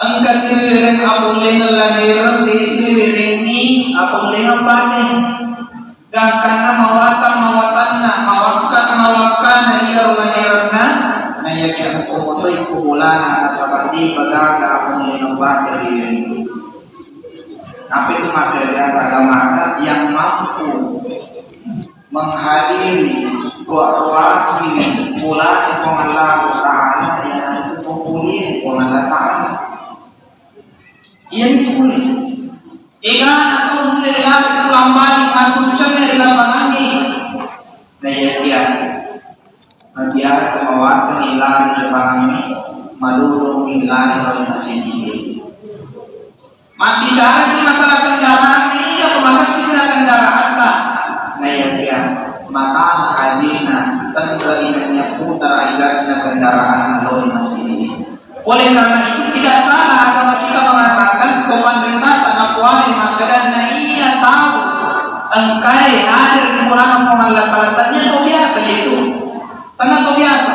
Angka siririn apun lena lahiran di siririn ni apun lena panen. Gakana mawakana iya lahiran na yakin umutoy kumulana na sabati pagaga apun lena panen diri. Apa itu material agama yang mampu menghadiri ruasi bulan Allah Ta'ala yang kumpulin Allah Ta'ala yang dipulih ikan atau mulai lambani atau cemir lapangannya daya dia biasa mewakil ilan lapangannya madulung ilan lalu masih diri mati dari masalah kendaraan ini atau makasih kendaraan tak daya dia maka hadina tentera ingatnya putar ilasnya kendaraan lalu masih diri. Oleh karena itu tidak salah agama kita mengatakan pemerintah tanah kuali maka dan ia tahu engkai hadir di bulan pengalat tanya itu biasa itu tengah itu biasa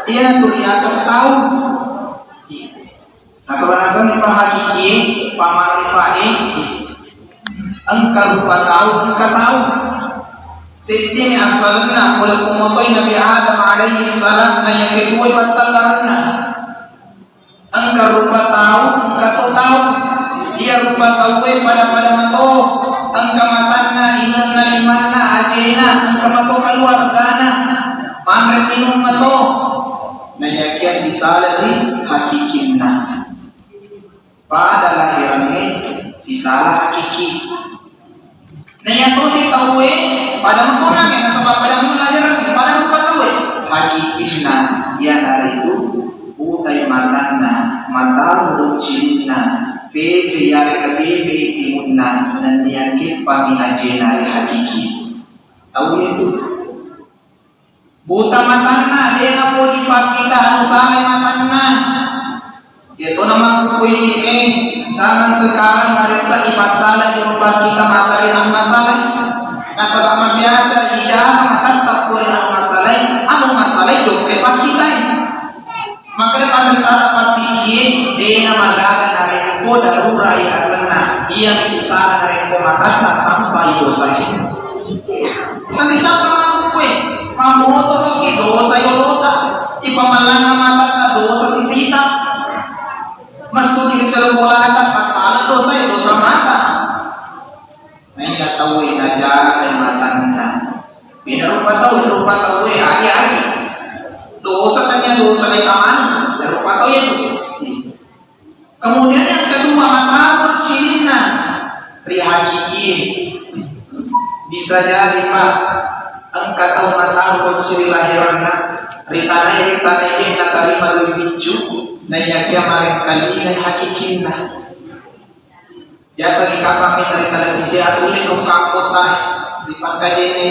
ia itu biasa tahu nah sebenarnya pahakiki pamarifai engkau lupa tahu engkau tahu sitting asalna oleh kumotoy Nabi Adam alaihi salam na yang kedua batalarna engkau rupa tahu engkau tahu dia rupa tahu pada mato engkau matana inna limana adena engkau mato keluargana mamre minum mato na yakia sisalati hakikinna pada lahirannya sisala hakiki na yato si tahu pada mengkonang yang sebab pada melahiran pada rupa tahu hakikinna yang hari itu utai matana mata rucina bebe yare bebe timunna dan yakin pamihajena hakiki tahu itu buta matana dia ngapo di kita usai matana itu nama buku ini zaman sekarang marisa ipasala di rumah kita materi ang masalah nah sebab biasa dia mata boleh ang masalah itu kepak kita maka kami dapat pikir dia magagan hari ko darurai asana ia usaha hari ko matata sampai dosa tapi siapa mampu kue mamoto ki dosa yolota ipamalang matata dosa si pita masuk di selbolata patala dosa mata nggak tahu aja dan matanda bina rupa tahu hari-hari dosa tanya dosa di taman rupa tahu itu kemudian yang kedua mata bercina rihajiki bisa jadi pak engkau tahu mata berciri lahiranna ritana ini nakalima lebih cukup na yakia marek kali na hakikinna biasa di kapal kita di televisi atau di kota di pantai ini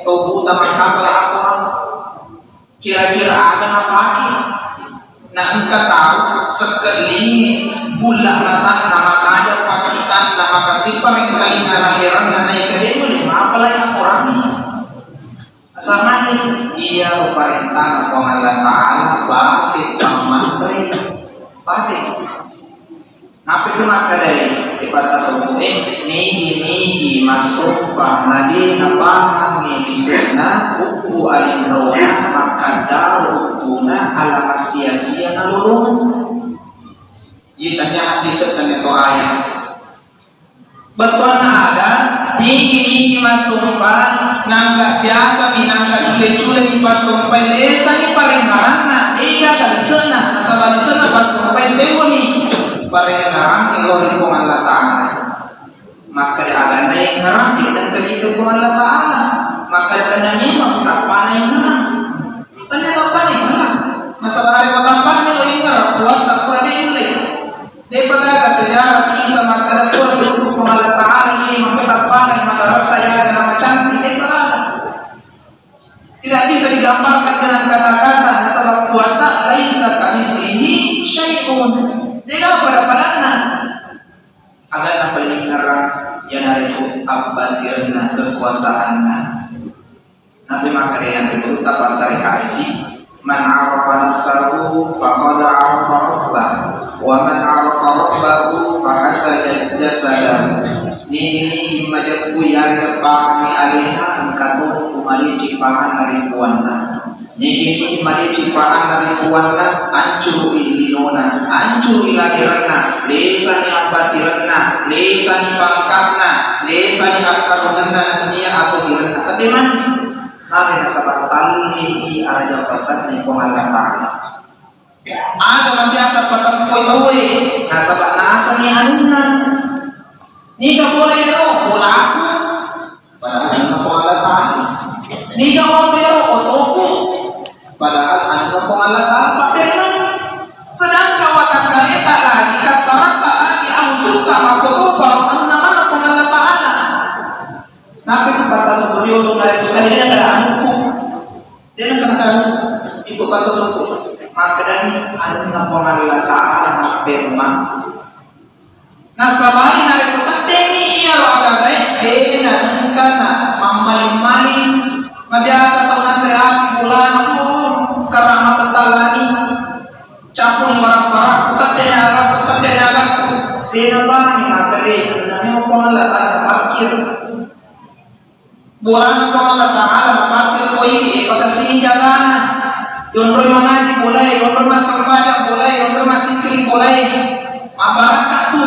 tubuh taman kapal apa kira-kira ada apa lagi nah engkau tahu sekali bulan mata nama kaja pakitan nama kasipar yang kali lahiran dan naik kali boleh apa lagi orang sama ini dia perintah Allah Ta'ala batik pamandai batik apa itu maka dari ibadah sebutin nigi masuk nadi napahang ini sana buku alimrona maka daru tuna ala sia-sia nalurun ini tanya hadis dan itu ayat betul ada nigi masuk nangga biasa binangga cule-cule di pasumpai desa di parengarana iya dari sana nasabah di sana pasumpai sewoni parengarang di luar lingkung Allah Ta'ala maka ada yang ngerang dan kehidupan Allah Ta'ala maka tanya memang kapan yang ngerang tanya kapan yang ngerang masalah hari kapan yang ngerang kuat tak kurang diulik dia pelaga sejarah kisah masalah kuat seluruh Allah Ta'ala ini maka kapan yang mendarat yang nama cantik dia pelaga tidak bisa digambarkan dengan kata-kata sebab kuat laisa kamislihi syai'un tidak pada agar apa yang ngarang yang hari itu abatirna kekuasaanna Nabi maka yang itu dapat dari kaisi man arafa nafsahu faqad arafa rabbah wa man arafa fahasajat jasadahu. Nini majapku yang kami alihna angkatu kumali cipahan dari puanna. Nini mali cipahan dari puanna ancur ilinona, ancur ilahiranna, lesa ni abatiranna, lesa ni pangkatna, lesa ni akarunanna niya asagiranna. Tapi mana? Ada sahabat tali ada pesan ni pengalatan. Ada biasa patampoy tawe, nasabat nasa ni anunan. Ni ka boleh ro polaku, padahal ano pengalatan. Ni ka boleh ro otoku, padahal ano pengalatan. Papelan. Sedang kawatan kaleta lagi kasarat lagi ang suka makoto para naman pengalatan. Napi kata sebelum itu kanina kada anku. Dia kata itu kata suku. Maka dan anu na pengalatan na perma. Nasabari na reputasi iya roda deh na kana mamai mabiasa tahunan terapi bulan karena ketalani capung barang-barang putat agak dena bani magale nami pengalatan parkir bulan pengalatan parkir koi pagkasini jagana yon roy mangaji boleh yon roy masambada boleh yon roy masikri boleh mabaraka tu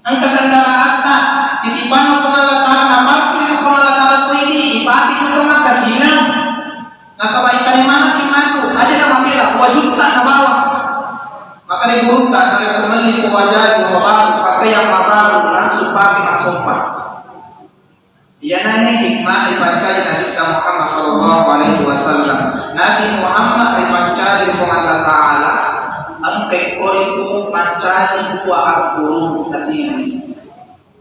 ang katandaraata titipan ng pangalatan na parkir ng pangalatan ko ini ipati ko ito ng kasina nasabay kalimana kimano aja na mamila wajuta na bawang maka nagurta na kumali ko wajay bumabago pagkay ang mabago ng supaki masumpa. Yan ay hikmah ipancay na kita Muhammad sallallahu alaihi wasallam. Nabi Muhammad ipancay ng Allah Ta'ala ang kekori ko pancay dua al-gurung natini.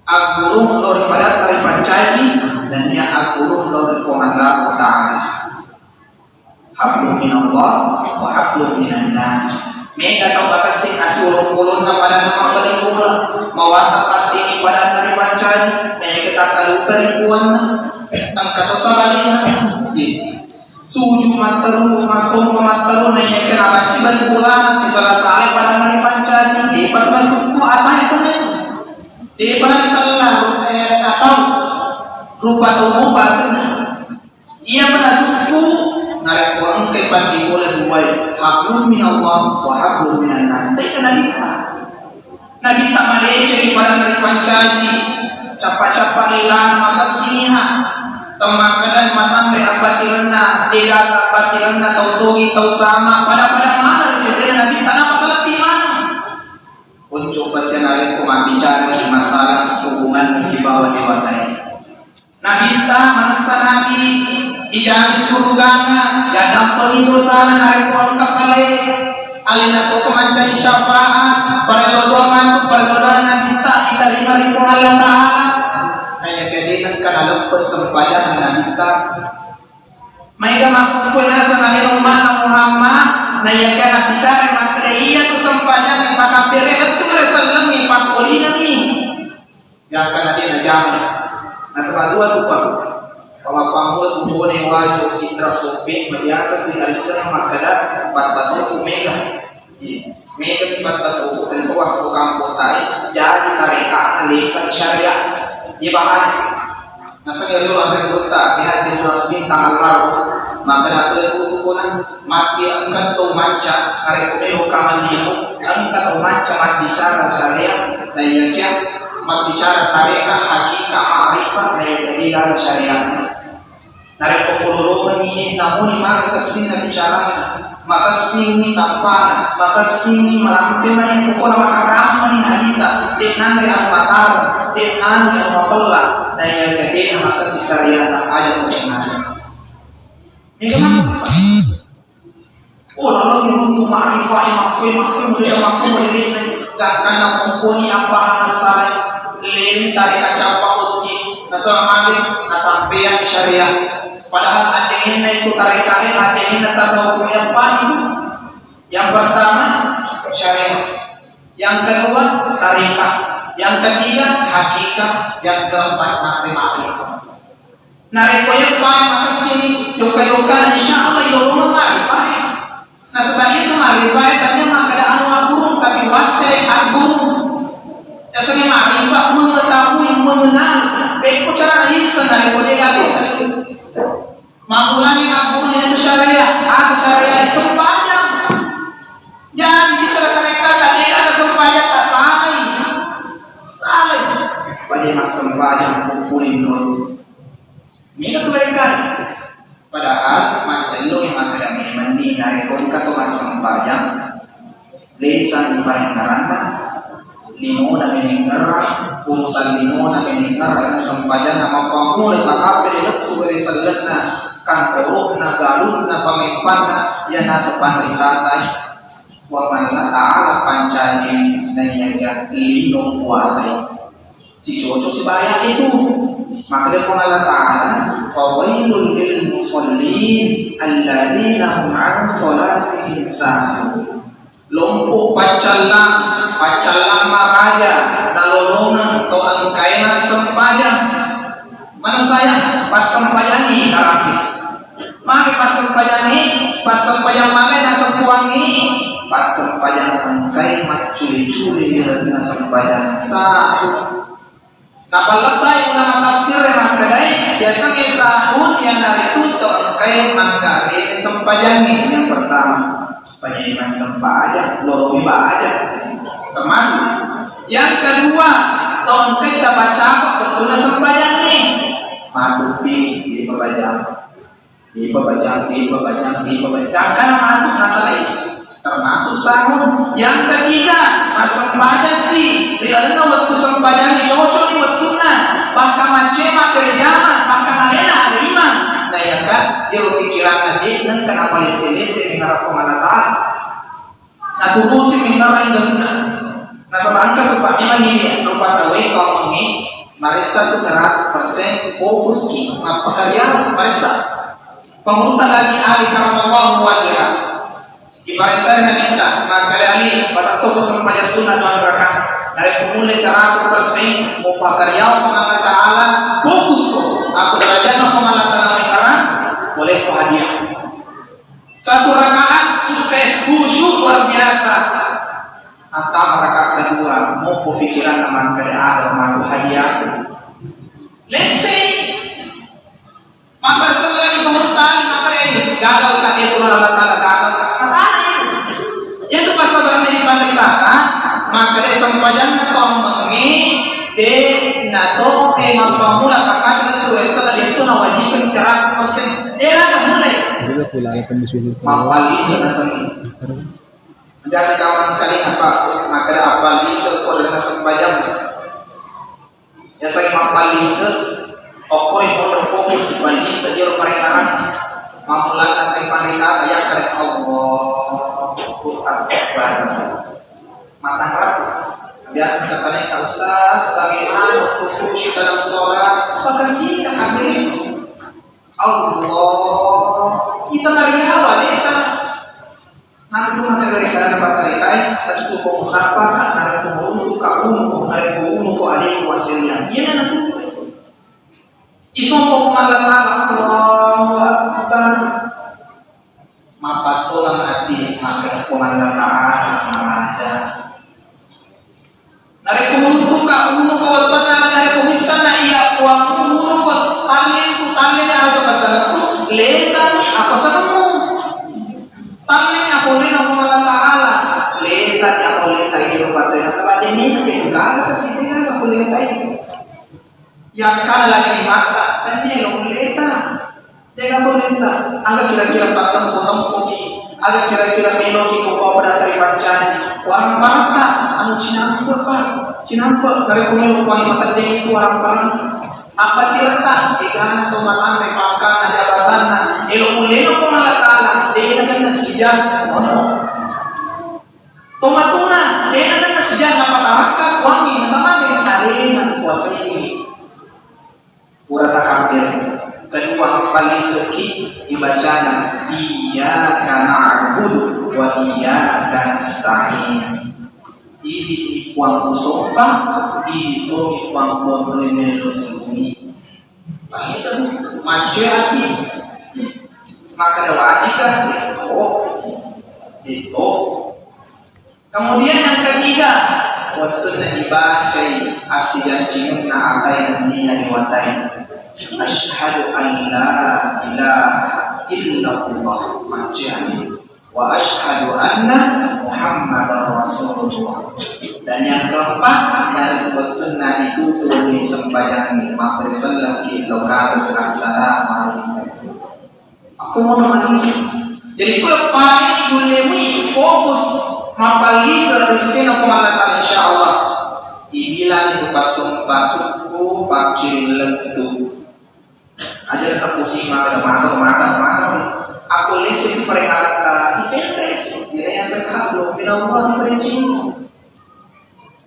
Al-gurung lori padat dari pancay dan niya al-gurung lori ko Allah Ta'ala. Hablum minallah wa hablum minan nas. May kataw bakasing asulong-ulong na pala ng mga kaligula mawata pati pada dari pancay may katakalupa ribuan na ang katasabalin na suju mataru masuk mataru na yung kinabachi balikulan si salasari pada dari pancay di pagmasuk ko atay sa nito di palang atau rupa tubuh basa iya panasuk ko narekuang kay pandikulan buhay hablum minallah wa hablum minan nas tayo ka nagita maleche pada dari pancaji capa-capa ilan makasiha temakadan matang abatiranna tidak abatiranna tau sugi tau sama pada mana sesena nagita na pakalatiman unjuk pasyanarin kumabicara di masalah hubungan si bawah dewatay nagita masa nabi ijami surgana gadang pengidosana narikuang kapale alin ako kumancay syafaat perlodongan kita diterima rin kung Allah Ta'ala kaya kadinan kanalong persembayan na kita may kamakukuha na sa nalirong mana Muhammad na yan ka nabicara makina iya to sembayan ng makapire at tura sa langit pagkulina ni yan ka natin na jaman nasa madua lupa pamapangul ubone wajo sitra sope mayasa di alisana makada batas umega mega batas ubukan bawas ukang potai jadi mereka alisan syariah ibahan nasa ngelo ang kota pihak di dunas bintang almaro maka nato kukunan mati ang kanto manca kare ukaman niyo ang kanto manca bicara syariah na yakya magbicara tareka hakika ma'rifah na yakya syariah naripupulungan niya na muni makakasin na bicara makasini tampana makasini malampi man yung kuko na makarama ni halita di nangre ang matara di nangre ang mapala na yung gade na makasisarya na ayaw ko siya may gamang pa lalu yung tumarifah yung makoy malilit na gaka na kumpuni ang bahasay lim tari kacapa uti nasamamit nasampian syariah padahal atingin na itu tarik-tarik atingin na tasawuf yang paling yang pertama syariah yang kedua tarikah yang ketiga hakikat yang keempat makrifah nareko yang paling makasini yuka-yuka insyaallah ilmu makrifah nah sebagai itu makrifah tanya makada anu agung tapi wasai agung mengenal beko cara isa na boleh lagi maulani abunya itu syariah ada syariah sembahyang jadi kita mereka tadi ada sembahyang tak saleh banyak sembahyang kumpulin dulu minat mereka padahal matelo yang akademi mandi dari kongka to sembahyang lesan sembahyang karanda limo na meningkara urusan limo na meningkara na sampayan na mapamulit makapil na tugari salat na kantorok na galun na pamikpan na yan nasa panritatay waman na ta'ala pancani na iyaga linong buhatay si Jojo si Bayan itu makanya kung Allah Ta'ala fawailul lil musallin alladhina hum an salatihim sahun lumpuh pacalang maraja nalolongan to ang kaya sembahyang mana saya pas sembahyang ni karapi mari pas sembahyang mari na sempuangi pas sembahyang ang kaya maculi-culi na sembahyang sahun napalagay una matafsir yang magkagay biasa sahun yang dari itu to ang kaya magkagay sembahyang ni yang pertama penyelesaian sembahyang, loro ibadah termasuk yang kedua tahun kita baca betulnya sembahyang ini matupi di pembajang dan karena matuk nasalih termasuk sahur yang ketiga sembahyang sih rialnya waktu sembahyang ini cocok di betulnya bahkan macema kerjaan bahkan alena iman nah ya kan dia pikiran tadi dan kenapa lese-lese mengharap pengalaman nah tubuh si mengharap yang nah sebarangkali rupanya ini rupa tahu kalau ini marisa itu 100% fokus ki pekerjaan marisa pemerintah lagi ahli Allah buat dia ibaratnya minta maka ahli pada toko sembahyang sunnah dan berkah dari pemulai 100% mau pekerjaan Allah Ta'ala fokus kok aku derajat Allah Ta'ala boleh ku hadiah satu rakaat sukses khusyuk luar biasa atau rakaat kedua mau pikiran aman kada ada mau hadiah lese maka selain kemudian maka ini gagal tadi surah Allah Ta'ala gagal itu pasal berani dipandang kata maka dia sembahyang atau mengi de nato mapamula kakak itu resal itu nawajibkan 100% dia mulai mapali senasani biasa kawan kali apa maka apali sekolah sembahyang ya saya mapali okoi motor fokus bali sejauh perinaran mamulana saya panita ayat dari Allah Akbar matang biasa katanya kalau Ustaz bagaimana untuk khusyuk dalam sholat maka sih kita hadir Allah kita nggak awal kita nanti tuh maka dari kita dapat kaitai asu pemusapa kan dari pengurus kaum dari pengurus kau ada yang wasilnya iya nanti isong pemalatan Allahu Akbar mapatulang hati maka pemalatan ada dari pengurus kaum kau benar dari pemisah na iya kuang pengurus kau talen aja pasal lesan ni apa sahamu talen aku ni nama Allah Taala lesan aku ni tahu pada masalah ini dia enggak ada sih dia aku ni tahu yang kana lagi mata tapi yang leta dia boleh tak agak kira-kira patang koki agak kira-kira meloki ko pada dari pancani orang mata anu cinampa kare kumelo ko ang mata din ko orang parang apa tirata igana to matame pangkana jabatan na ilumuleno ko malakala dia na nasijak ono tumatuna dia na nasijak na pataraka wangi sama dengan hari na kuasa ini urata kafir kedua kali seki dibacanya iyyaka na'budu wa iyyaka nasta'in ini ikuang usofa ini to ikuang probleme lutumi bahasa macerati maka wajibkan itu kemudian yang ketiga waktu na ibacay asigan cingin na atay ng niya iwatay. Ashhadu an la ilaha illallah majani wa ashhadu anna Muhammadar Rasulullah. Dan yang keempat dari waktu na ditutup di sembahyang Imam Rasulullah Ilaukaru Assalamualaikum. Aku mau menangis. Jadi kalau paling gulemi fokus mapalagi seharusnya pemandatan insyaallah. Ibilang itu pasung-pasungku pakai lentu. Ajar aku sih makan. Aku lesis perihal IPS. Jadi yang sekablu minallah berjin.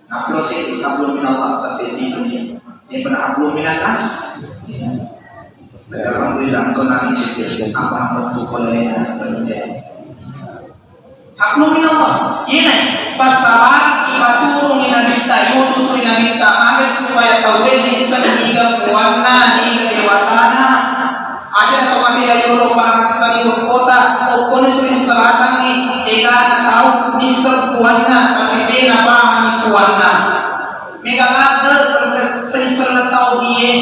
Aku sih kablu minallah tapi di dunia. Dia pernah kablu minanas. Alhamdulillah engkau nanti cerita apa bentuk olehnya berjaya. Haklum minallah. Ini pasaran ibatur minabita yudus minabita agar supaya tauhid disediakan kuatna di kedewatana. Aja kami ayo bahas saliur kota maupun sering selatan ni ega tahu disel kuatna tapi beda paham kuatna. Mega ada sering tahu dia.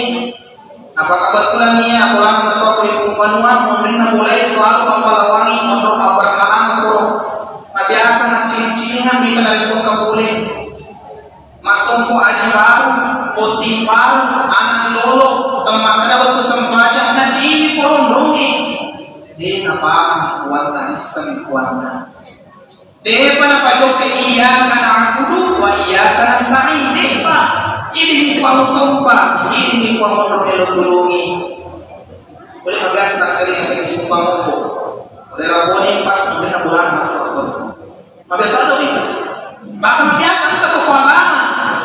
Apakah kebetulan dia pulang atau perempuan menerima boleh selalu mempelawangi untuk berhalang buruk. Biasa nak cing-cingan di mana itu boleh. Masuk ku aji baru, putih baru, anak lolo, teman ada waktu sempajang dan ini pun rugi. Dia apa kuat dan sempurna. Dia pada pajok ke iya karena aku wa iya karena selain dia. Ini kuang sumpah, ini kuang menurungi. Boleh magas tak kali yang saya sumpah mampu. Boleh raboni pas mungkin bulan magas satu itu. Bahkan biasa kita kuang lama.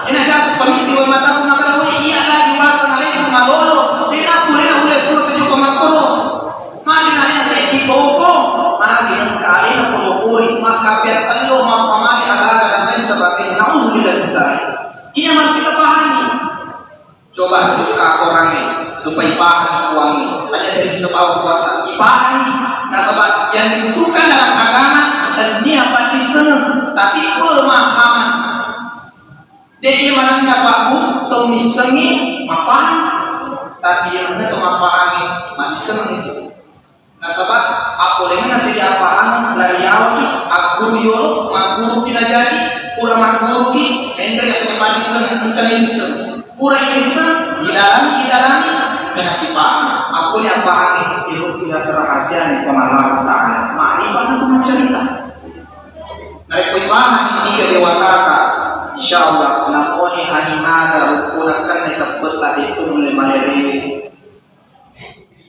Ini ada pemimpin wa mataku maka iya lagi masa ngalih malolo. Dia boleh suruh tujuh komakolo. Mari nanya saya di toko. Mari kali nak pulih maka biar telo mapamani alaga dan lain sebagainya. Nauzubillah min dzalik. Ini yang harus kita pahami. Coba buka orangnya supaya paham uangnya. Hanya dari sebab kuasa dipahami. Nah sebab yang dibutuhkan dalam agama dan dia pasti senang, tapi pemahaman. Dia mana dapat atau misengi mapaham, tapi yang mana tu mapahami masih senang itu. Nah sebab aku dengan nasi diapaham dari awal aku yo maguru tidak jadi. Kurang maguru ni, hendaknya seperti sen, entah sen. Kurang sen, idalami, kena si paham. Aku yang pahami, itu tidak serahasia ni pemahaman Taala. Makrifat itu mencerita. Dari pemahaman ini kedewataka, insyaallah lakoni hanimada ukulakan ni tepat itu mulai malere.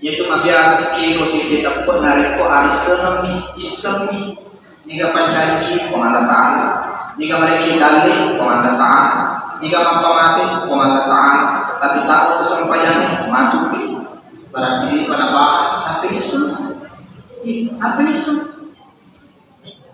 Yaitu biasa kilo si kita pun dari ko arisenami, isemi, niga pancanji pemanda Taala. Jika mereka dalih pemanda Taala, jika mati pemanda Taala, tapi tak kesampaiannya mati. Berarti pada bah ateisme,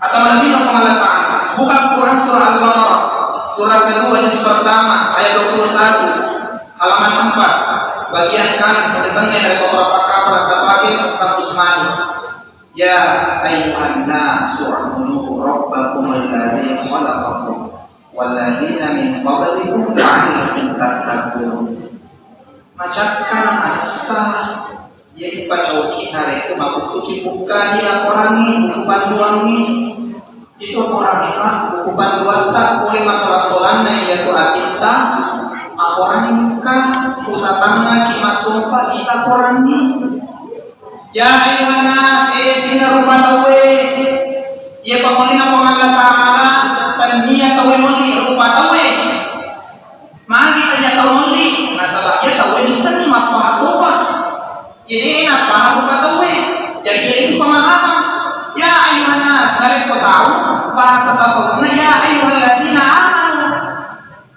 atau lebih pemanda Taala. Bukan Quran surah Al-Baqarah, surah kedua juz pertama ayat 21, halaman 4, bagian kanan pendengarnya dari beberapa kapal terbagi satu semani. Ya ayyuhan nasu u'budu rabbakum alladzi khalaqakum walladzina min qablikum la'allakum tattaqun. Macamkan asa yang pacauki hari itu mabutuki buka dia orangi buku panduangi itu orangi buku panduan tak boleh masalah solannya yaitu kita orangi bukan pusatanga kimasumpa kita orangi. Ya ayuhana sehingga rupa tawe ia pemulina pemangga Taala dan dia tawe muli rupa tawe mari kita tahu muli nasabahnya tawe bisa ni apa apa jadi apa rupa tawe jadi itu pemahaman. Ya ayuhana saya tahu bahasa tasawufnya ya ayyuhalladzina amanu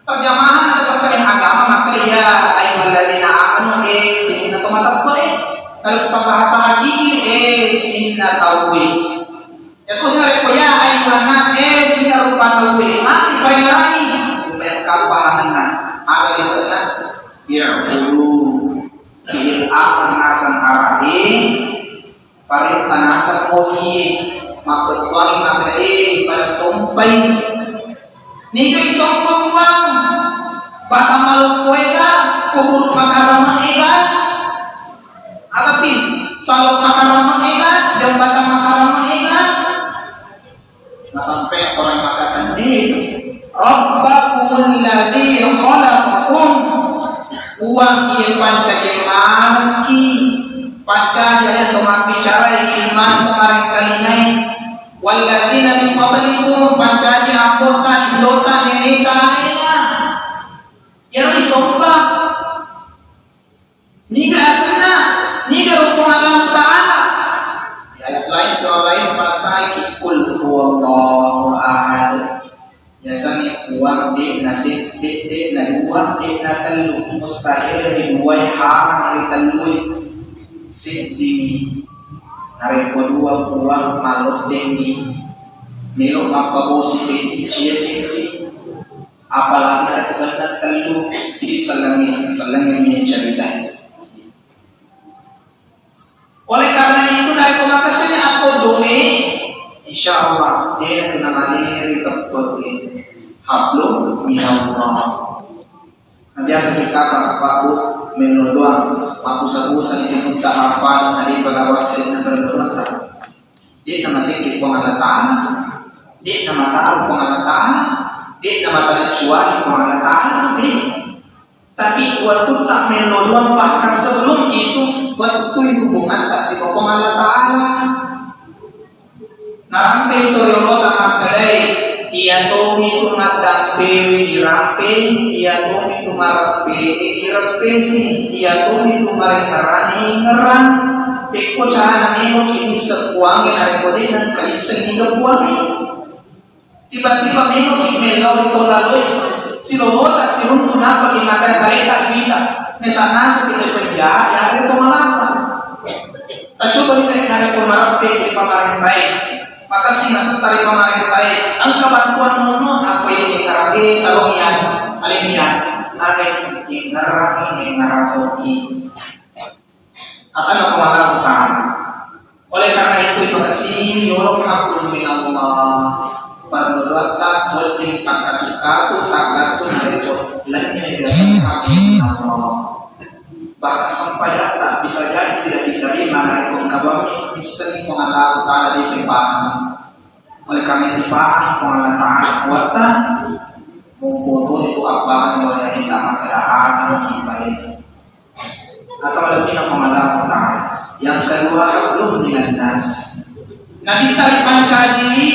terjemahan terkait agama maka ya ayyuhalladzina amanu sehingga teman-teman kalau bahasa hakiki sinna tauhid. Ya kusare ko ya ayuhan nas sinna rupa tauhid. Mati bayarani supaya kapahanan. Ada di sana ya dulu bil aman nasan arahi parit tanasan koki makutwani magre pada sompai Nika isong pangwang baka malupoy ka kubur makarama ika alapin salo makarama ika jambatan makarama ika na sampai orang mengatakan Rabbakumul ladzi khalaqakum uang iya panca jemanki panca jalan tomang bicara iman kemarin kalinai walladzina min qablikum panca diangkutkan dotan ini kaina ya risomba niga asana niga rukun Allah Ta'ala ayat lain soal lain pasai kul huwallahu ahad ya sami uang di nasib di na uang di na telu mustahil di buai haram hari telu sidini hari kedua uang malu tinggi nilo apa posisi cia sini apalagi ada benar telu di selangi cerita. Oleh karena itu dari pemakaiannya aku doa insya Allah dia kena mandiri terpenuhi hablum minallah. Biasa kita pakai mendoa aku sabusan itu minta apa dari pengawasan yang berdoa. Dia nama sikit pengalaman, dia nama tahu pengalaman, dia nama tahu cuaca pengalaman. Tapi waktu tak mendoa bahkan sebelum itu waktu hubungan tak si pengalaman. Narampe itu Allah tak makalai ia tomi tu ngadampe dirampe ia tomi tu marape irapesi ia tomi tu maringarani ngeran peko cara nemo kini sepuang yang ada dan kaisen hingga puang tiba-tiba nemo kini melau itu lalu silobota siluntu napa di makan kereta kita nesana seperti penjara yang ada pemalasan tak coba kita ada pemarape di pemarintai maka sina setari pemarintai ang kebantuan mono apa yang dikarage kalau yan alimian ada yang ngarakoki akan melakukan. Oleh karena itu kasih yolong hakul min Allah berdoa tak boleh takatu itu lainnya dari hakul min Allah bahkan sampai tak bisa jadi tidak diterima dari pengkabami bisa mengatakan di tempatan. Oleh karena itu mengatakan kuatan membutuh itu apa yang kita makan yang baik atau lebih mengatakan yang kedua belum dengan nas Nabi tadi panca diri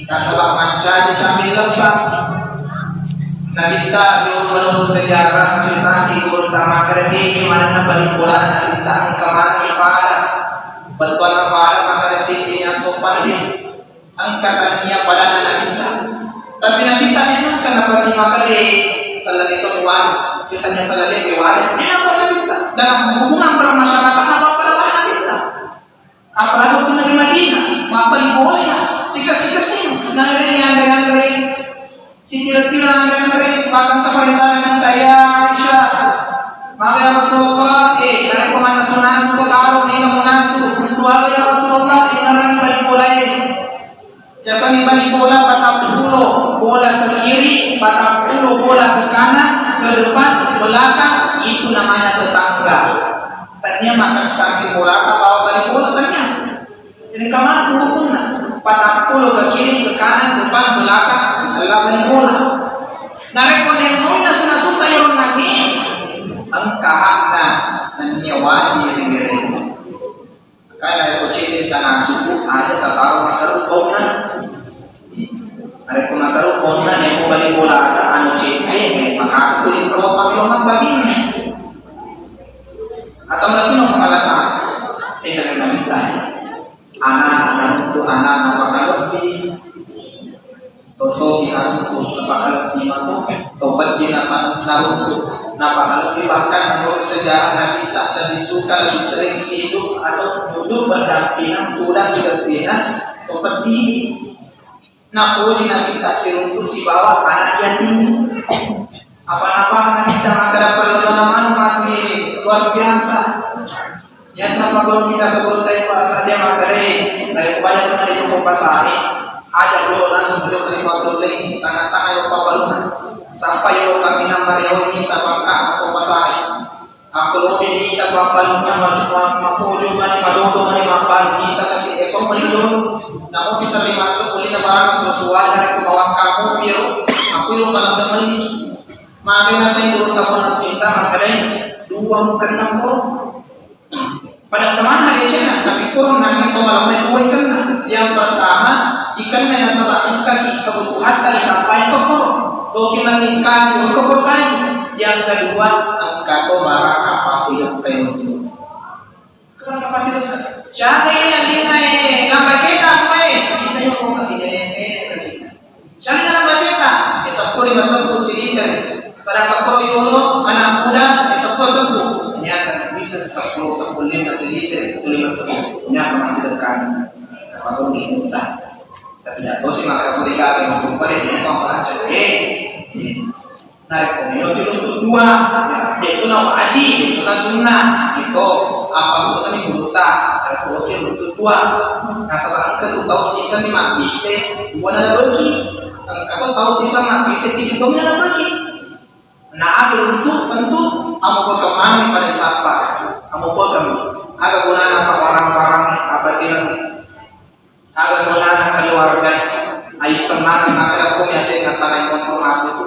kasalah panca dicambil lembah Nabi tadi menurut sejarah cerita ibu utama kerja mana balik bulan Nabi tadi kemana ibadah bantuan ibadah maka resikonya sopan dia angkatannya pada Nabi tadi tapi Nabi tadi itu kenapa sih makanya salah itu kuat kitanya salah dia kuat ini apa Nabi dalam hubungan bermasyarakat apa kita apalagi pun di Madinah apa yang boleh sika-sika nangre si tira-tira nangre bahkan keperintah kaya Aisyah maka Rasulullah dari pemana sunasu karo ni kamunasu untuk ya Rasulullah inarang balik bola jasa ni balik bola patah bola ke kiri patah bola ke kanan ke depan belakang itu namanya tetangga. Tadinya maka sekali bola bawa balik bola ternyata. Jadi kemana hukumnya? 40 ke kiri ke kanan depan belakang adalah balik bola. Narekon yang maunya suka yang lagi engkahna dan nyawa diri. Kaya itu ciri tanah suku ada tahu masalah kona. Narekon masalah kona yang mau balik bola ada anu ciri maka kulit perwata memang baginya. Atau lagi mengatakan tidak kita anak-anak itu anak apakah lebih dosa kita itu apakah lebih matu tobat di nama apakah lebih bahkan menurut sejarah Nabi tak lebih suka lebih sering hidup atau duduk berdampingan tudas sepertinya tobat di napoli Nabi tak untuk si bawah anak yatim apa-apa kita akan perlawanan mati luar biasa. Yang tanpa kalau kita sebut saya bahasa dia makare dari upaya sekali itu pasari Ada lo langsung beliau terima lagi tangan-tangan yang papalunan sampai lo kami nama dia ini tabangka atau pasai. Aku lo ini tabapalunan mapuju mani madodo mani mapan kita kasih ekor melulu. Namun sisa lima sepuluh na barang bersuara dari kebawah kamu biar aku lo kalau kembali. Mari nasi dulu tahun nasi kita makanya dua muka enam puluh. Pada kemana dia cina tapi kurang nanti kalau malam dua ikan. Yang pertama ikan yang salah ikan kebutuhan tadi sampai ke kurang. Doki mengikan dua kebutuhan. Yang kedua angka barang kapasitas kayu. Kurang kapasitas. Siapa yang dinai lambat cetak kita yang mau kasih kasih. Siapa yang lambat cetak? Sepuluh sini. Sadaka pro yolo anak muda sepuluh ternyata bisa 10 liter itu 5 ternyata masih dekat apapun kita tapi tidak tahu sih maka mereka yang berkumpul ini tahu apa aja narik pemilu itu dua itu nama haji itu nama sunnah itu apa pun ini buta narik pemilu itu dua nah setelah itu tahu sisa 5 bisa dua ada lagi kalau tahu sisa 5 bisa sih itu ada lagi. Nah, tentu kamu berkembang pada siapa? Kamu berkembang. Agak guna apa orang-orang apa tidak? Agak guna keluarga. Ai semangat maka aku biasa kata yang itu.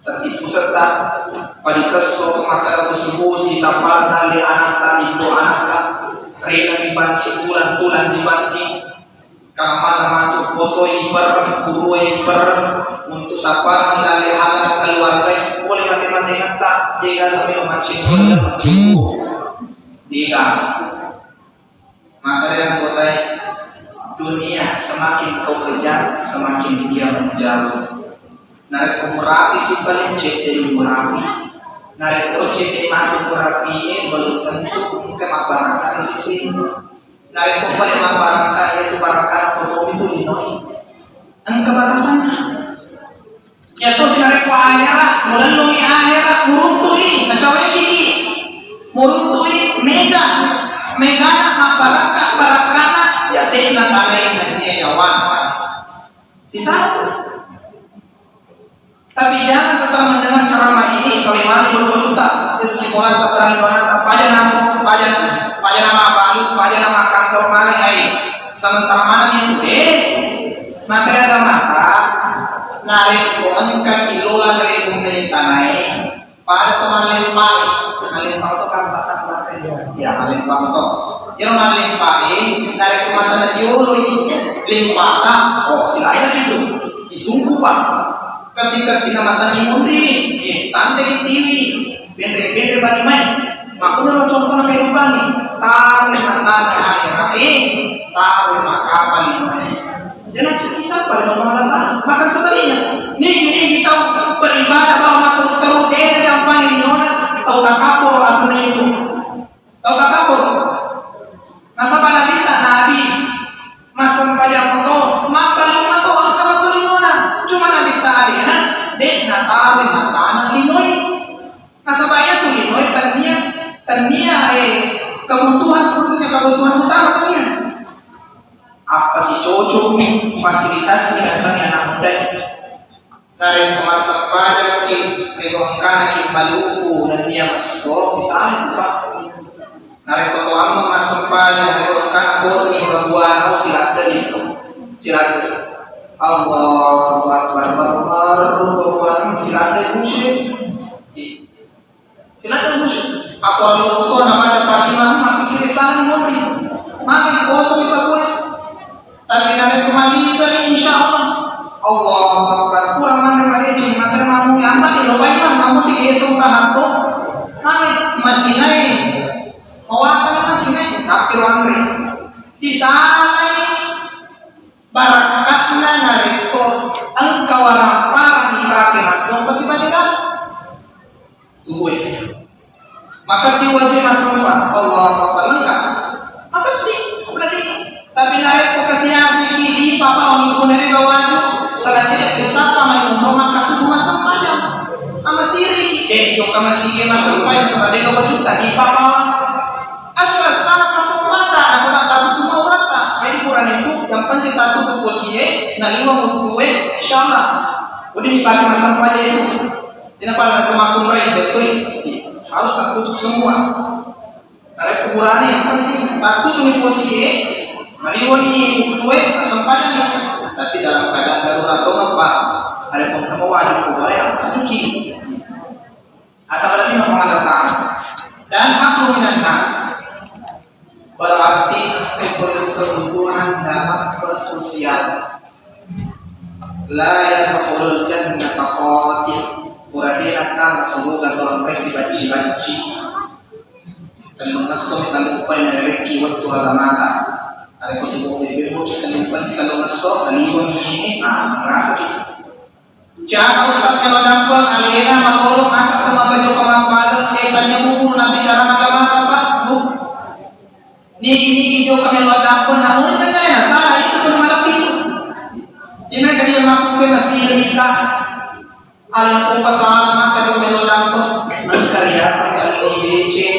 Tertipu serta pada kesok maka aku sembuh si sapal dari anak tadi itu anak. Rena dibanting tulan dibanting. Kamar itu bosoi bareng, kurue bareng untuk sapa nilai anak keluarga boleh mati-mati tak dia lebih macam dia maka yang kota dunia semakin kau kejar semakin dia menjauh. Narik merapi si paling cek dari merapi narik cek dari mati merapi belum tentu kemabaran sisi. Naik kembali barangkali yaitu barangkali untuk itu dinoi. Ang kebatasannya. Ya to sinarik ko akhirat, mulungi akhirat, muruntui, kacawin gigi. Muruntui mega na barakana, ya sehingga kanay na niyayawan. Sisa. Tapi jangan setelah mendengar ceramah ini, Solimani berkota, dia sudah mulai keberanian pajak nama balu, pajak nama kantor malai, sementara mana itu maka ada mata, narik angka kilola dari bumi tanah, pada teman lempar itu kan pasang pakai, ya lempar itu, yang lempar narik kemana lagi ului, lempar, oh silahkan itu, disungguh pak. Kasih nama tadi mundi ni, santai TV, bende bagi main. Makanya contoh kehidupan ni, tarik mata akhirat, tarik maka paling main. Jangan kisah pada malam maka sebaliknya. Ni kita beribadah bahwa terus dia yang paling nyonya, tahu tak kapur asli itu, tahu tak kapur. Nasa pada kita Nabi, masa payah foto, maka cuma nabi tadi, dek natari matana linoi, nasabaya tu linoi ternia kebutuhan sebetulnya kebutuhan utama ternia. Apa sih cocok nih fasilitas biasanya anak muda? Dari kemasan pada kegongkana Maluku dan dia masuk sisa pak. Dari ketuaan kemasan pada kegongkana bos ni kebuana silakan itu silakan. Allahu Akbar berbuat silakan musyrik. Silakan musyrik. Apa lu tuh nama Pak Imam pikir sana ngomong. Maka kosong itu gue. Tapi nanti kematian insyaallah. Allahu Akbar kurang mana pada jadi maka mau nyampe di lupa Imam kamu sih esok tahanto. Maka masih naik. Mau apa masih naik? Tapi wangre. Sisa barakatna nariko engkau orang parang ibarat masuk pasti banyak kan? Tuh maka si wajib masuk pak Allah lengkap maka sih berarti tapi nariko kasih nasi di papa orang pun dari kawan selanjutnya bisa pamain maka subuh masuk aja sama siri yung kama sige masuk aja sebagai kawan kita di papa asal salah masuk mata asal tak butuh rata jadi kurang itu Yang penting satu tu posisi, naliwa mukue, insyaallah. Udah dipakai masa aja itu. Tidak pada kemakum lain betul. Harus satu semua. Ada kuburannya yang penting satu tu posisi, naliwa ni mukue, sempat ni. Tapi dalam keadaan darurat atau apa, ada pengetahuan kubur yang tercuci. Atau lebih mengatakan dan aku minan nas berarti kebutuhan dalam bersosial. La yadkhulul jannata qatil. Buradina kang semoga Tuhan kasih baci-baci. Dan mengesok dan upaya rezeki waktu alamata. Ada positif itu kita lupa kalau ngesok dan ibu ini merasa kita. Jangan Ustaz kalau dapat alena makolong asal kemagayo kemapalan kaitannya buku nanti cara agama apa bu. Ini hijau kami dapat namun itu ya salah itu bermalam itu. Ini kaya makuke masih lika alam ko pasal masa kami dapat karya sampai ini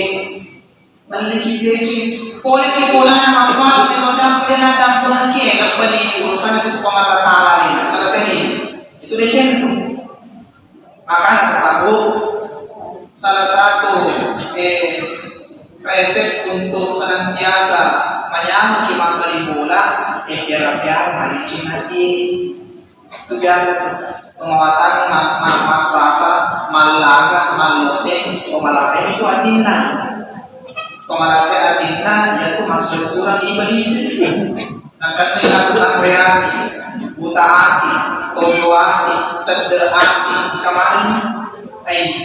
maliki beji politik bola na mapal kami dapat na dapat lagi kembali urusan sa pangalataan ini selesai ini. Itu legend. Maka aku salah satu resep untuk senantiasa menyamaki mambali bola biar malicin hati. Itu biasa penguatan masasa malaga maloteng pemalasnya itu adinna. Pemalasnya adinna yaitu masuk surah iblis. Angkat nilai reali buta hati toyo hati tanda hati kemarin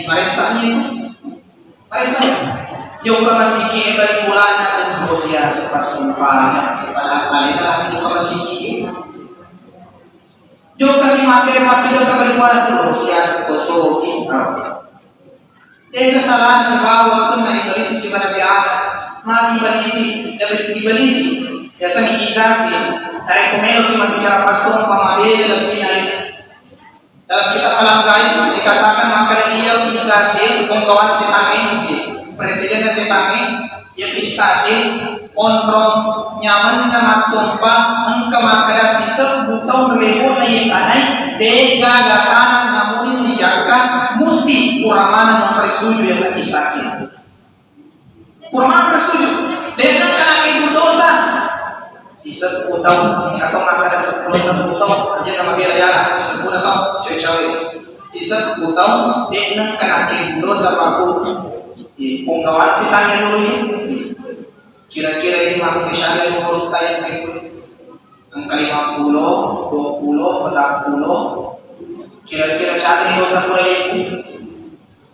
marisanya yung kamasiki balik mula na sa negosya sa pasimpangan pada kali na yung kamasiki yung kasi makaya masih balik mula sa negosya sa toso kesalahan sa bawah itu na ibalisi si Manabiana mag-ibalisi ya sa ikisasi dahil kumelo bicara pasong pamabili dalam pinay dalam kitab Palanggai dikatakan maka ia isasi penggawan si Tangin presiden si Tangin ia isasi kontrol nyaman na masumpa ang kamakada si sebutau rebo na ikanay de gagatan namun si Jaka musti kuramanan mempersetuju ya sa isasi kuramanan persetuju dengan kami dosa sisa 10 tahun atau makanya 10 tahun aja nama biaya 10 tahun cewek sisa 10 tahun dia nak kena dosa aku penggawan si tanya dulu ya kira-kira ini mampu misalnya menurut tayang itu angka 50 20 40 kira-kira saat ini dosa proyek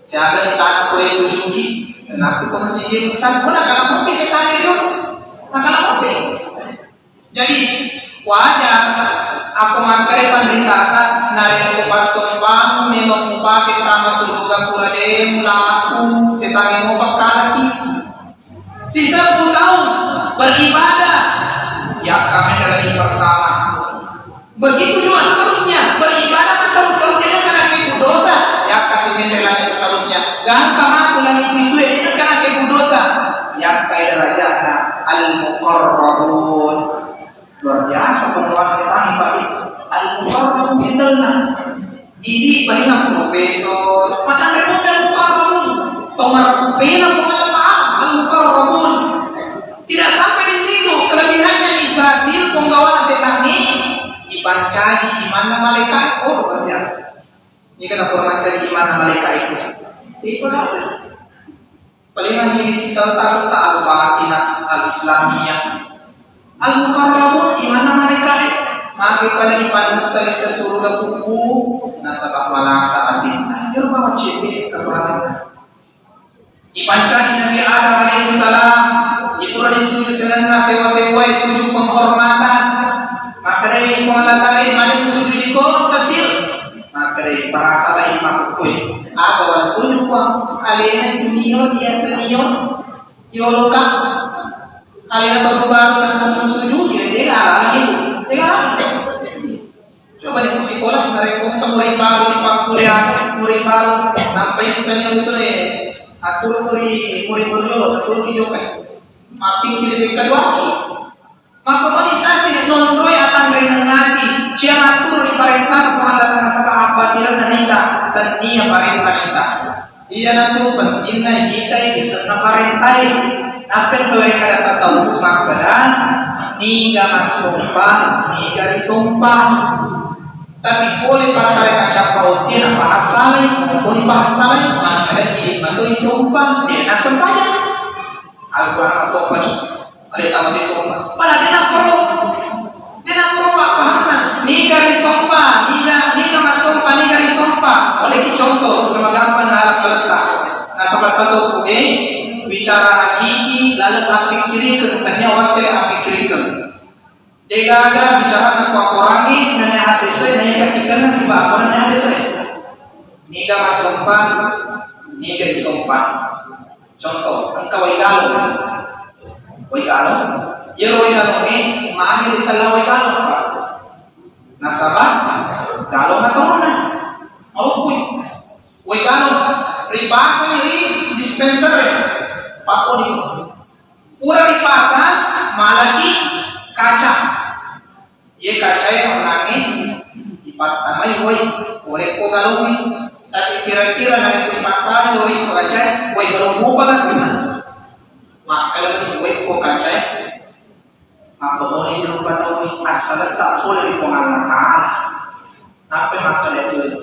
siapa yang tak proyek sujuki dan aku masih jadi sekarang kalau kopi saya tanya itu kalau kopi. Jadi wajar aku makai panditaka nari aku pasok bang memang upake tama surga kurade mulaku setangi mau pakalaki sisa 10 tahun beribadah ya kami dari pertama begitu juga seterusnya beribadah terus dia karena itu dosa ya kasih mendelanya seterusnya gampang aku lagi itu dia karena itu dosa ya kayak derajatnya al-muqarrabun luar biasa pengeluaran setan bagi al-muqarrabun bintangnya jadi banyak profesor maka mereka al-muqarrabun tomar pena pengalaman al-muqarrabun tidak sampai di situ kelebihannya Israel penggawaan setan ini dibaca di mana malaikat luar biasa ini kan aku baca di mana malaikat itu paling lagi kita letak serta al-fatihah al-islamiyah al-muqarrabun di mana mereka maka pada ibadah sekali sesurga kuku nasabah malasa adinna yang bawa cipik keberatan dipancani Nabi Adam alaihissalam Isra disujud senang sewa-sewa sujud penghormatan maka dari penghormatan mana sujud ikut sesil maka dari bahasa lain makhluk ada wala sujud alena dunia dia senior yoloka alena baru-baru dan sujud dia lagi coba di sekolah mereka murid baru di kuliah murid baru sampai senior aku murid baru suruh juga mapping di kedua Makotonisasi nonroy atang rinangati siya atur di parentah pengalatan nasabah apabila nanita dan dia parentah kita. Iya nato pentingna kita isip na parentai apel tuloy kaya tasawuf makbalan niga masumpa niga disumpah tapi boleh pakai kaca pautin bahasalay boleh bahasalay makanya di matu disumpah dia nasampaya Al-Quran nasumpah ada tahu disumpah pada dia perlu pahaman niga disumpah niga masumpah niga disumpah oleh contoh semagampang alat letak nah sahabat tasawuf bicara hakiki lalu apikirikan tanya wasil apikirikan jika ada bicara tentang kurangi nanya hadisnya nanya kasihkan si bapak nanya hadisnya niga masumpah niga disumpah contoh engkau wigalo Yero wigalo ini maagi ditala wigalo nasabah galo na corona maupun wigalo ribasa ini dispenser papo di pura ribasa malaki kaca ye kaca yang menangin ipatamay woy ore ko galumi tapi kira-kira na ito pasal woy kaca woy galong mo pala sila makalang woy ko kaca Makotonin yung patuloy asalat tak boleh dipengaruhi Ta'ala. Tapi makanya itu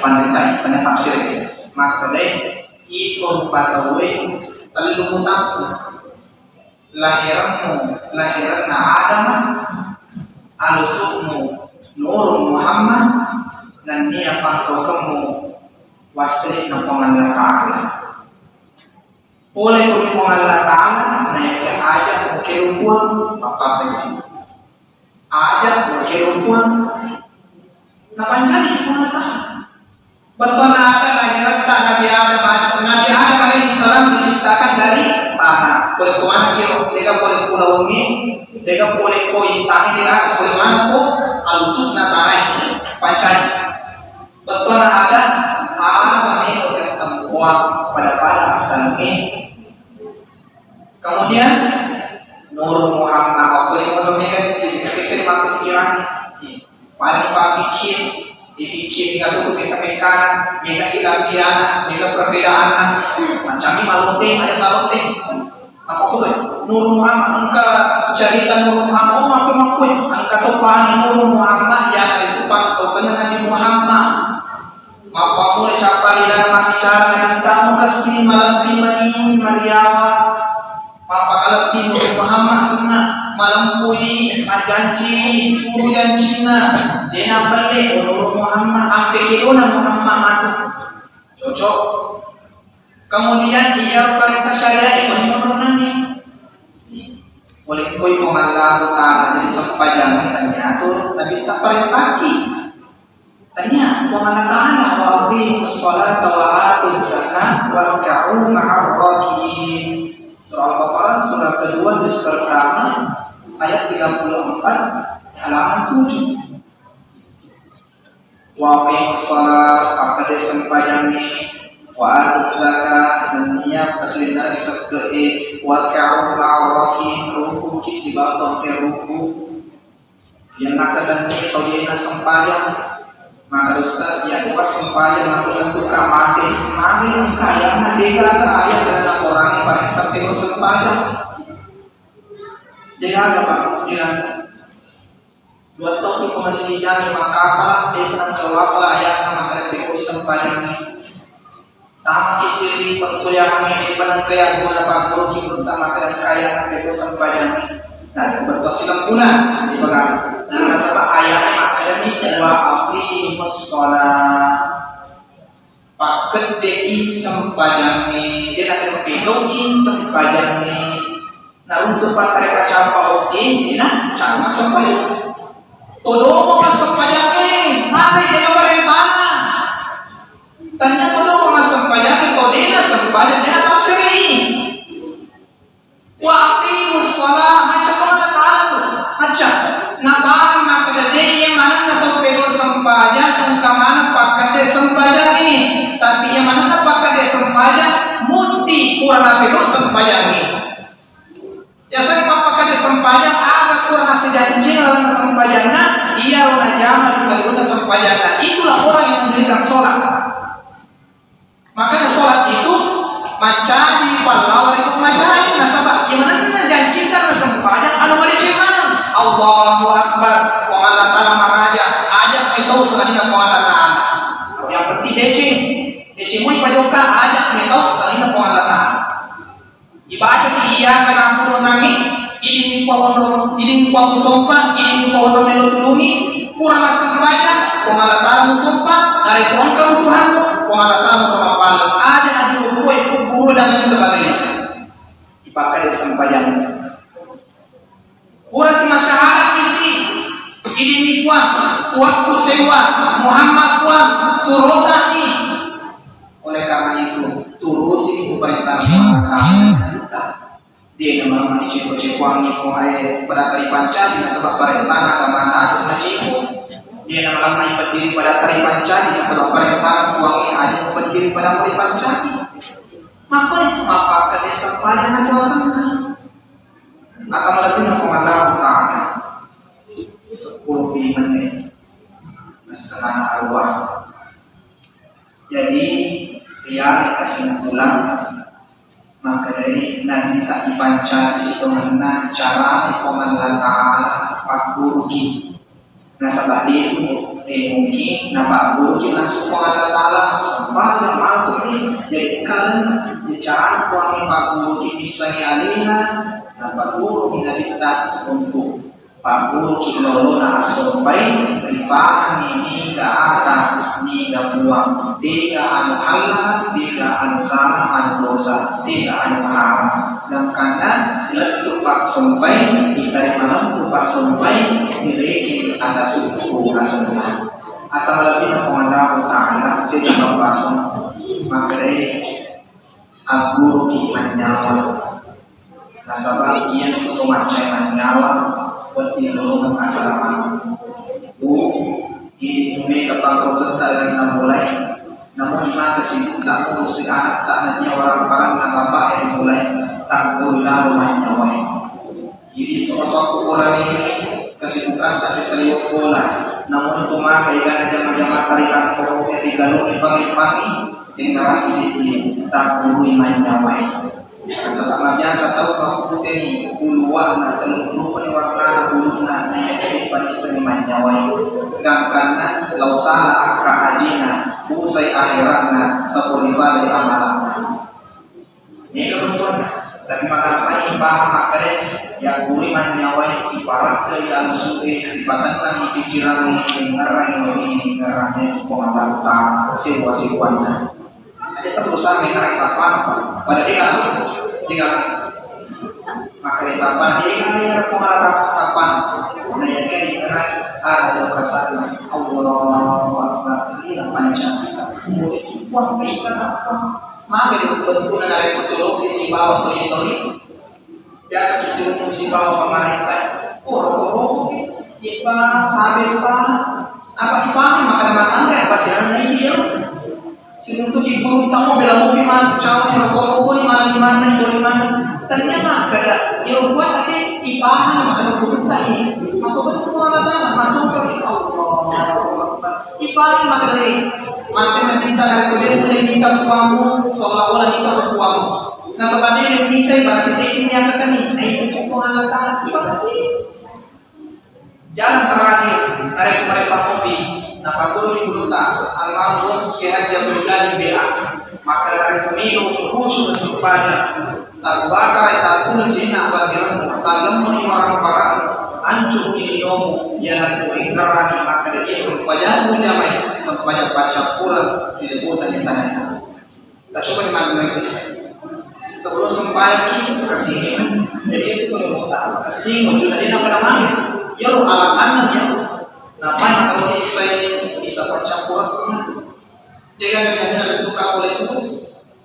pandai tafsir. Makanya ikon patuloy terlalu mutaku. Lahiran Adam, alusukmu Nur Muhammad dan dia pantau kamu wasri na pengaruhi Ta'ala. Boleh beri pengaruhi Ta'ala naik aja kerupuan apa saja ada kerupuan napan cari pengaruhi betul ada lahiran Nabi Adam alaihissalam diciptakan dari tanah boleh kemana dia boleh pulau ini dia boleh kointangi dia boleh mana ko alusuk na tanah pancari betul ada ini yang tempuan pada asalnya kemudian Nur Muhammad aku yang menemui sikit makin kirang paling pikir dipikir kalau kita pekan mereka ilafian mereka perbedaan macam ini malute ada malute apa betul Nur Muhammad engkau cerita Nur Muhammad aku engkau topani Nur Muhammad yang itu pak kau kenal Nabi Muhammad apa mulai siapa dalam bicara dengan kamu kasih malam ini Maryam Maka kalau Muhammad sana malampui janji sepuluh janjina dia balik Nur Muhammad sampai kiruna Muhammad masuk cocok kemudian dia perintah syariat itu Nabi oleh koi mengalah utara jadi sepanjang tanya tu Nabi tak perintah tanya mengalah ta'ala wa aqimus salata wa atuz zakat wa ruk'u ma'ar raki'in Surah Al-Baqarah surah kedua juz pertama ayat 34 halaman 7. Wa aqimus shalah apa sembayangi wa atuz zakat dan niat keselina disebut wa ka'u ma'araki ruku kisibaton ruku yang akan ni atau dia sembahyang maka ustaz yang pas sembahyang aku tentukan mati kaya nadega ayat dan orang yang penting sembahyang dia ada pak dia dua topik masih dijani maka apa dia pernah jawab ayat maka dia sembahyang Tama isiri perkuliahan ini pernah kaya guna pak guru pertama kaya dia sembahyang nah bertosilam guna di bagian nasabah ayat akademi wa aqimus shalah paket DI sembayangi dia nak pedoin sembayangi nah untuk pakai kacamata oke dia cara sembayang tolong mau sembayangi mari dia beremana tanya tolong mau sembayangi kau dia sembayangi dia tafsiri wa aqimus shalah macam nabang maka dia mana nak pego sembahyang kamana pakai sembahyang ni tapi yang mana nak pakai sembahyang mesti kurang pego sembahyang ni ya saya pakai sembahyang kurang sejanji dalam sampaiannya, ia orang jamaah disebutnya sampaiannya. Itulah orang yang mendirikan sholat. Makanya sholat itu mencari pahlawan itu mencari nasabah. Gimana janjikan sampaian? Anu mari cuman Allahu Akbar. Allah Taala maraja ajak itu salina Allah Taala. Yang penting deci mui pajoka ajak itu salina Allah Taala. Ibaca si iya kana aku nangi ini kuau sopan, ini kuau melutulungi, kurang sampaikan, Allah Taala sopan, dari Tuhan kebutuhanmu, Allah Taala kemampuan. Ada adu guru dan sebagainya. Dipakai sampaian. Kurang si masyarakat isi, ini kuat, waktu sewa, Muhammad kuat, surotani. Oleh karena itu, turusi perintah kita. Dia nama ciko wangi kuai pada tari panca di sebab perintah agama ada ciko. Dia nama berdiri pada tari panca di sebab perintah wangi ada berdiri pada tari panca. Maka kada sampaian atau sangka. Akan lebih mengenal Taala 10 menit setengah arwah. Jadi dia kesimpulan maka dari nanti tak dibaca di situ mana cara Allah Taala Pak Guruki. Nah sebab itu mungkin nampak Guruki langsung Allah Taala sampai yang aku ni jadi kan bicara kuangi Pak Guruki bisa alina nampak Guruki kita untuk Pak Guruki lolo na sampai lipahan ini tak ada ni dah buang tiga anu halal tiga anu salah anu dosa tiga anu haram dan karena letuk pak sampai kita mana lupa sampai direki ada suku asal atau lebih mengenal Taala sehingga pasang maka dari Guru kita nyawa nasabah ia itu macam nyawa berdiri asal ini mereka pangkau kental dan mulai namun lima kesibukan untuk si anak tak hanya orang-orang dan bapak yang mulai tak guna rumah nyawa jadi itu untuk orang ini kesibukan tak diseliuk bola namun cuma kayak jam-jam tarikan korup yang digalungi pagi-pagi tinggal isi tak guna rumah nyawa Setelah biasa tahu bahwa ini puluhan atau puluhan warna puluhan yang pada seniman nyawa dan karena lau salah akak ajina usai akhiratna sepuluh amalan ini kebetulan dan mengapa paham makanya yang kuliman nyawa ibarat ke yang suke ibaratkan pikiran dengaran ini dengarannya pengabaran sewa-sewanya ada terusan menarik kapan pada dia tinggal maka kapan dia pengabaran kapan nah yang kini ada kesalahan Allah Akbar ini panjang waktu itu apa maka itu bentuknya dari usul isi bawah tori biasa disuruh isi bawah pemerintah rokok ipa tabel pa apa ipa makan pelajaran ini untuk ibu tamu bilang mobil macam yang rokok di mana ternyata ada yang buat tapi ibahan makan rokok ini aku betul mengatakan masuk ke Allah ibahan makan ini makan minta dari kuliah minta uangmu seolah-olah minta uangmu nah sebabnya yang minta ibarat sini yang kata ini itu mengatakan ibarat sini jalan terakhir dari pemerintah kopi nah Pak Guru di Buruta almarhum Kiai Haji Abdul Ghani BA maka dari pemilu khusus sepada tak bakar tak pun zina bagianmu tak lemah orang-orang ancur di nomu yang aku ingkarahi maka dia sempajamu damai sempaja baca pula di depan yang tanya tak coba dimana bisa sebelum sempayaki kesini jadi itu memutar kesini juga dia nama-namanya ya lu alasannya ya namanya kalau bisa bercampur dengan yang ditukar oleh itu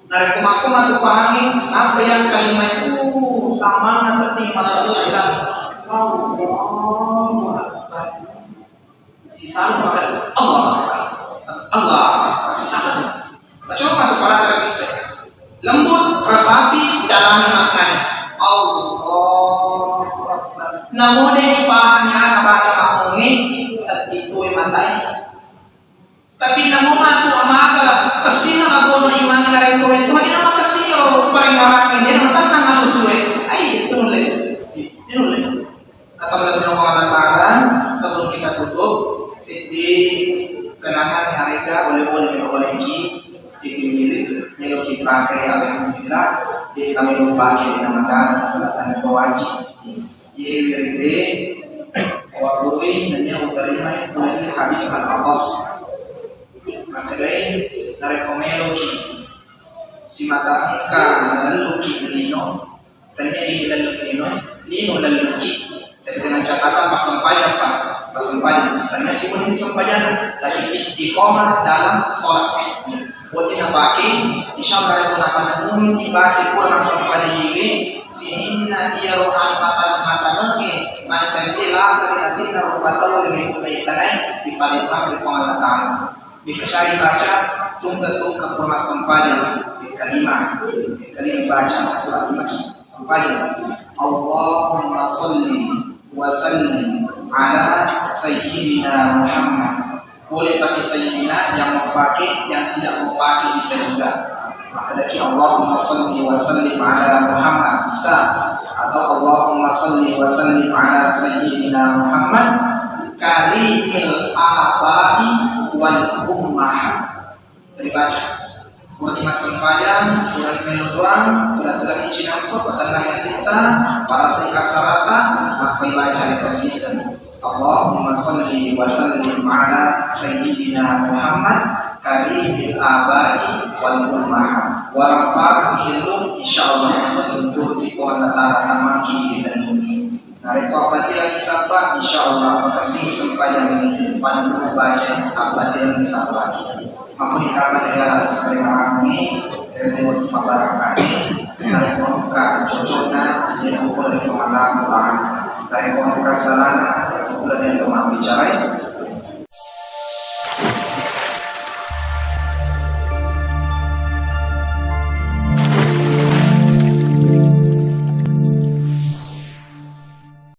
dari kumak-kumak itu pahami apa yang kalimat itu sama seperti malah ada Allah si salah pada Allah salah coba tuh para terpisah lembut resapi dalam maknanya Allah namun nangaray ko ito, ay naman kasi o paringaran hindi naman tanang ang usuwe, ay ito ulit. Katulad ng mga nataran, sebelum kita tutup, Siti kenangan hari ka oleh-oleh oleh-oleh Siti milik, yang kita pakai alhamdulillah, di kami berbagi di Ramadan, selatan itu wajib. Ia berite, wabui dan yang utarima mulai Habib Al-Abbas. Maka lain dari komelogi, si mata ika laluki lino, tanya ini lino laluki. Dan dengan catatan pasampayan Pak, pasampayan. Karena si ini sampayan lagi istiqomah dalam sholat. Buat kita pakai, insyaallah itu nama umum dibaca pun sampayan ini. Sehingga dia rohan mata lagi, macam dia langsung hati naruh lebih baik tanai di palisang di pengalaman. Dikasih baca tunggu pun sampayan di kalimat baca sampayan. Allahumma salli wa sallim ala sayyidina Muhammad. Boleh pakai sayyidina, yang mau pakai, yang tidak mau pakai bisa juga. Maka lagi Allahumma salli wa sallim ala Muhammad bisa, atau Allahumma salli wa sallim ala sayyidina Muhammad karimil abai wal ummahat. Dibaca. Buat mas sempayan, buat menuduan, buat tidak izin aku, buat kita, para pekasarata, maka dibaca di persisen. Allahumma salli wa sallim ala sayyidina Muhammad karimil abai wal ummahat. Warafah ilmu insyaallah bersentuh di kuala nama kiri dan bumi. Dari apabila lagi sapa insyaallah pasti sempayan ini pandu baca apabila lagi sapa lagi. Aku dikatakan adalah sebagai kami dari pembaharan dari pembuka cocoknya yang ukur dari pengalaman dari pembuka salana yang ukur dari teman bicara